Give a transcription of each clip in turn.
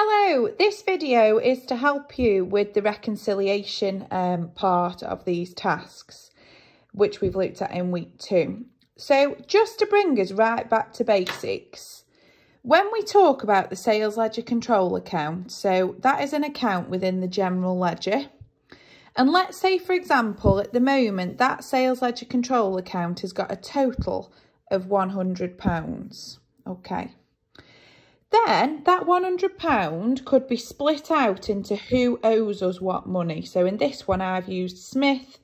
Hello, this video is to help you with the reconciliation part of these tasks, which we've looked at in week 2. So just to bring us right back to basics, when we talk about the sales ledger control account, so that is an account within the general ledger. And let's say, for example, at the moment, that sales ledger control account has got a total of £100. Okay. Then that £100 could be split out into who owes us what money. So in this one, I've used Smith,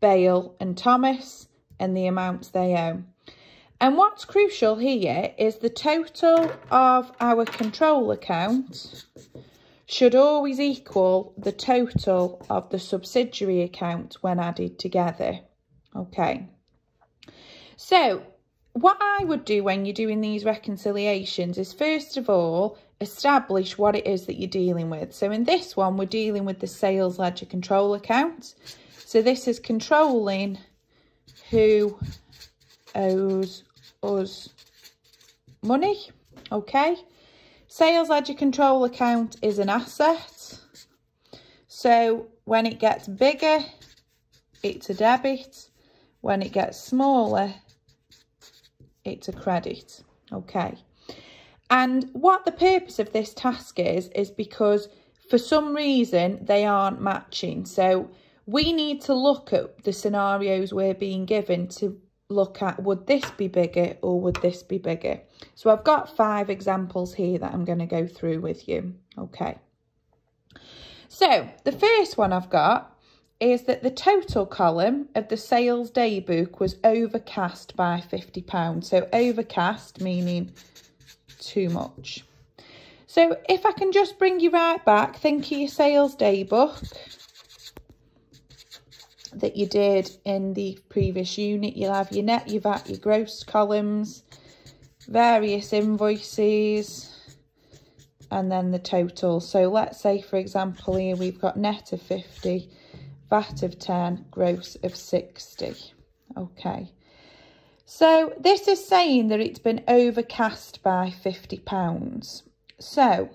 Bale and Thomas and the amounts they owe. And what's crucial here is the total of our control account should always equal the total of the subsidiary account when added together. Okay. So what I would do when you're doing these reconciliations is, first of all, establish what it is that you're dealing with. So in this one, we're dealing with the sales ledger control account. So this is controlling who owes us money. Okay. Sales ledger control account is an asset. So when it gets bigger, it's a debit. When it gets smaller, it's a credit. Okay. And what the purpose of this task is because for some reason they aren't matching. So we need to look at the scenarios we're being given to look at, would this be bigger or would this be bigger? So I've got 5 examples here that I'm going to go through with you. Okay. So the first one I've got is that the total column of the sales day book was overcast by £50. So overcast meaning too much. So if I can just bring you right back, think of your sales day book that you did in the previous unit. You'll have your net, your VAT, your gross columns, various invoices, and then the total. So let's say, for example, here we've got net of 50, VAT of 10, gross of 60. Okay. So this is saying that it's been overcast by £50. So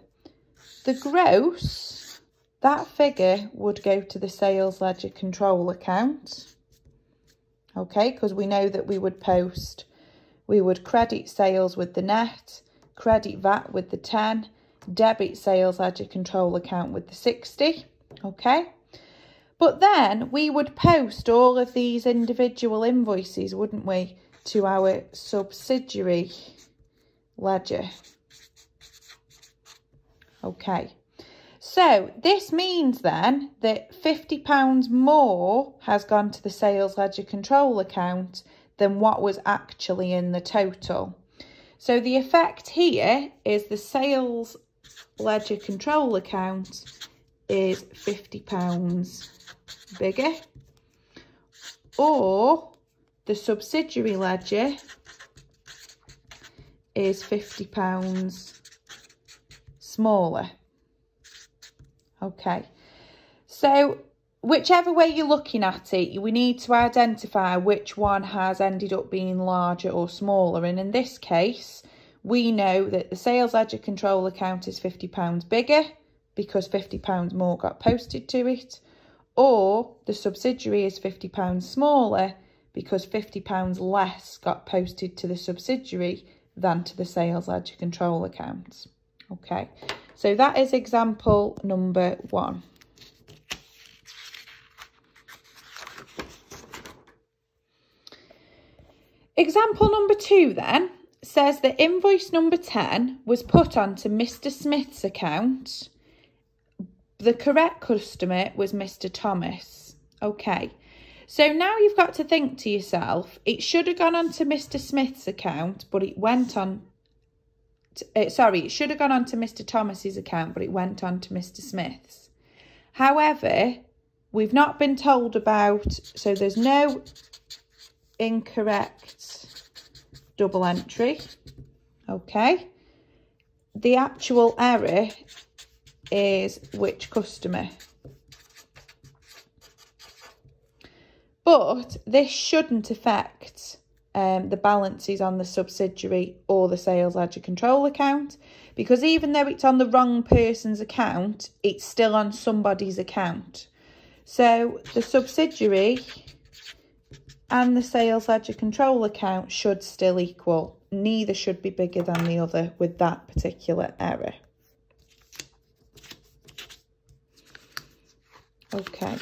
the gross, that figure would go to the sales ledger control account. Okay, because we know that we would credit sales with the net, credit VAT with the 10, debit sales ledger control account with the 60. Okay. But then we would post all of these individual invoices, wouldn't we, to our subsidiary ledger. Okay. So this means then that £50 more has gone to the sales ledger control account than what was actually in the total. So the effect here is the sales ledger control account is £50 bigger, or the subsidiary ledger is £50 smaller. Okay, so whichever way you're looking at it, we need to identify which one has ended up being larger or smaller. And in this case, we know that the sales ledger control account is £50 bigger because £50 more got posted to it, or the subsidiary is £50 smaller because £50 less got posted to the subsidiary than to the sales ledger control account. Okay, so that is example number 1. Example number 2 then says that invoice number 10 was put onto Mr. Smith's account. The correct customer was Mr. Thomas. Okay, so now you've got to think to yourself, it should have gone onto Mr. Smith's account, but it went on it should have gone on to Mr. Thomas's account, but it went on to Mr. Smith's. However, we've not been told about, so there's no incorrect double entry. Okay. The actual error is which customer. But this shouldn't affect the balances on the subsidiary or the sales ledger control account, because even though it's on the wrong person's account, it's still on somebody's account. So the subsidiary and the sales ledger control account should still equal. Neither should be bigger than the other with that particular error. Okay.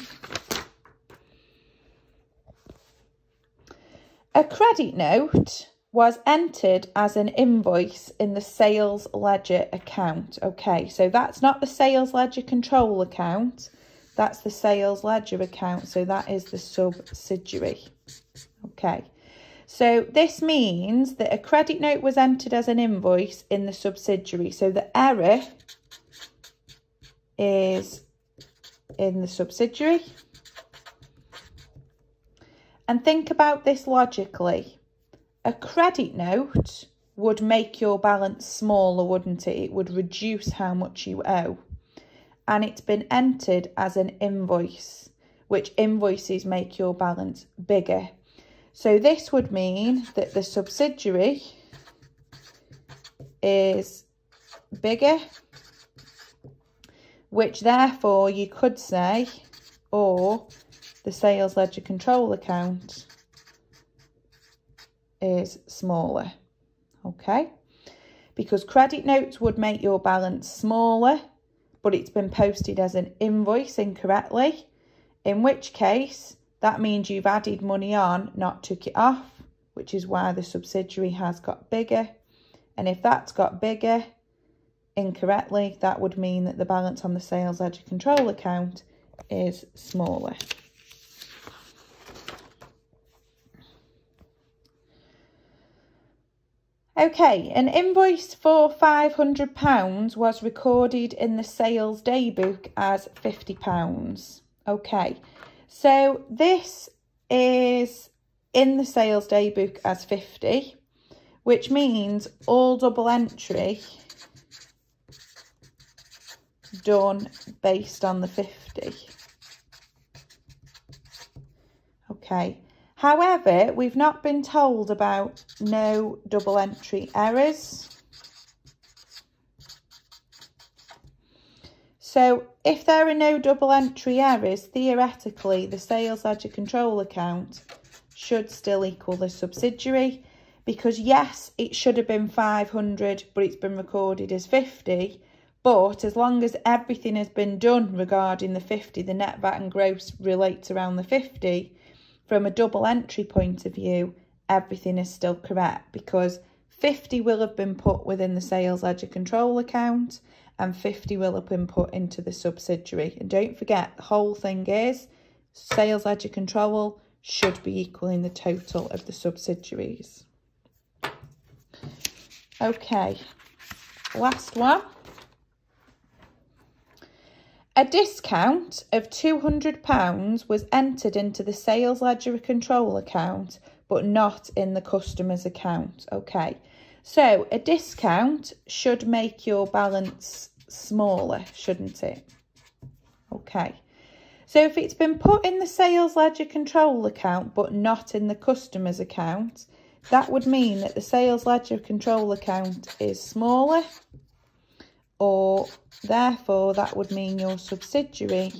A credit note was entered as an invoice in the sales ledger account. Okay, so that's not the sales ledger control account. That's the sales ledger account. So that is the subsidiary. Okay, so this means that a credit note was entered as an invoice in the subsidiary. So the error is in the subsidiary. And think about this logically. A credit note would make your balance smaller, wouldn't it? It would reduce how much you owe. And it's been entered as an invoice, which invoices make your balance bigger. So this would mean that the subsidiary is bigger, which therefore you could say, or the sales ledger control account is smaller. Okay, because credit notes would make your balance smaller, but it's been posted as an invoice incorrectly, in which case that means you've added money on, not took it off, which is why the subsidiary has got bigger. And if that's got bigger incorrectly, that would mean that the balance on the sales ledger control account is smaller. Okay, an invoice for £500 was recorded in the sales day book as £50. Okay, so this is in the sales day book as 50, which means all double entry done based on the 50. Okay. However, we've not been told about no double entry errors. So if there are no double entry errors, theoretically, the sales ledger control account should still equal the subsidiary, because yes, it should have been 500, but it's been recorded as 50. But as long as everything has been done regarding the 50, the net VAT and gross relates around the 50, from a double entry point of view, everything is still correct, because 50 will have been put within the sales ledger control account and 50 will have been put into the subsidiary. And don't forget, the whole thing is sales ledger control should be equaling the total of the subsidiaries. Okay, last one. A discount of £200 was entered into the sales ledger control account, but not in the customer's account. Okay, so a discount should make your balance smaller, shouldn't it? Okay, so if it's been put in the sales ledger control account, but not in the customer's account, that would mean that the sales ledger control account is smaller, or therefore that would mean your subsidiary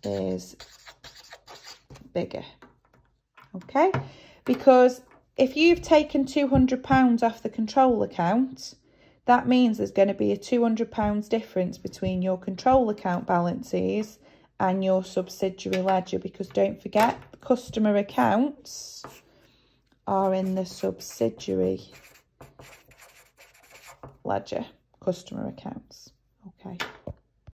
is bigger. Okay, because if you've taken £200 off the control account, that means there's going to be a £200 difference between your control account balances and your subsidiary ledger, because don't forget, customer accounts are in the subsidiary ledger. Customer accounts. Okay.